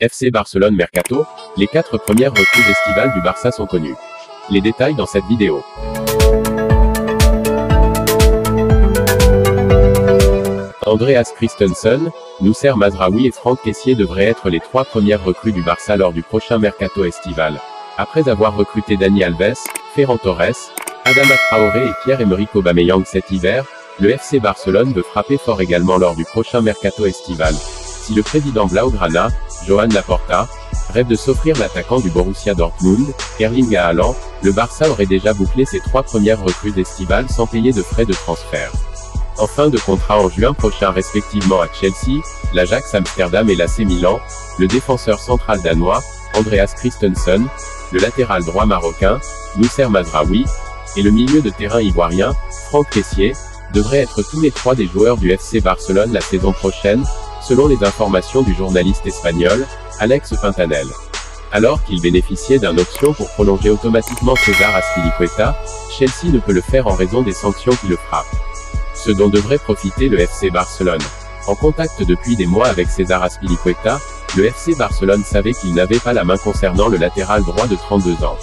FC Barcelone Mercato, les 4 premières recrues estivales du Barça sont connues. Les détails dans cette vidéo. Andreas Christensen, Noussair Mazraoui et Franck Kessié devraient être les 3 premières recrues du Barça lors du prochain mercato estival. Après avoir recruté Dani Alves, Ferran Torres, Adama Traoré et Pierre-Emerick Aubameyang cet hiver, le FC Barcelone veut frapper fort également lors du prochain mercato estival. Si le président Blaugrana, Joan Laporta, rêve de s'offrir l'attaquant du Borussia Dortmund, Erling Haaland, le Barça aurait déjà bouclé ses 3 premières recrues estivales sans payer de frais de transfert. En fin de contrat en juin prochain respectivement à Chelsea, l'Ajax Amsterdam et l'AC Milan, le défenseur central danois, Andreas Christensen, le latéral droit marocain, Noussair Mazraoui, et le milieu de terrain ivoirien, Franck Kessié, devraient être tous les 3 des joueurs du FC Barcelone la saison prochaine, selon les informations du journaliste espagnol, Alex Pantanel. Alors qu'il bénéficiait d'une option pour prolonger automatiquement César Azpilicueta, Chelsea ne peut le faire en raison des sanctions qui le frappent. Ce dont devrait profiter le FC Barcelone. En contact depuis des mois avec César Azpilicueta, le FC Barcelone savait qu'il n'avait pas la main concernant le latéral droit de 32 ans.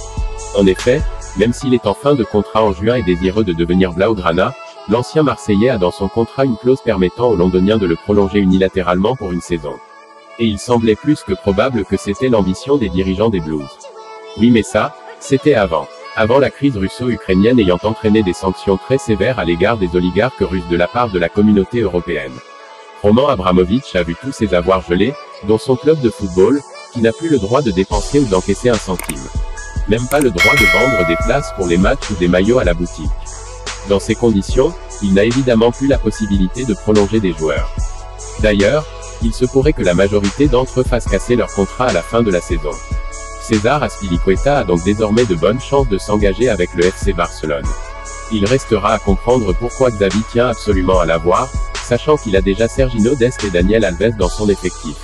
En effet, même s'il est en fin de contrat en juin et désireux de devenir Blaugrana, l'ancien Marseillais a dans son contrat une clause permettant aux Londoniens de le prolonger unilatéralement pour une saison. Et il semblait plus que probable que c'était l'ambition des dirigeants des Blues. Oui mais ça, c'était avant. Avant la crise russo-ukrainienne ayant entraîné des sanctions très sévères à l'égard des oligarques russes de la part de la communauté européenne. Roman Abramovich a vu tous ses avoirs gelés, dont son club de football, qui n'a plus le droit de dépenser ou d'encaisser un centime. Même pas le droit de vendre des places pour les matchs ou des maillots à la boutique. Dans ces conditions, il n'a évidemment plus la possibilité de prolonger des joueurs. D'ailleurs, il se pourrait que la majorité d'entre eux fassent casser leur contrat à la fin de la saison. César Azpilicueta a donc désormais de bonnes chances de s'engager avec le FC Barcelone. Il restera à comprendre pourquoi Xavi tient absolument à l'avoir, sachant qu'il a déjà Serginho Dest et Daniel Alves dans son effectif.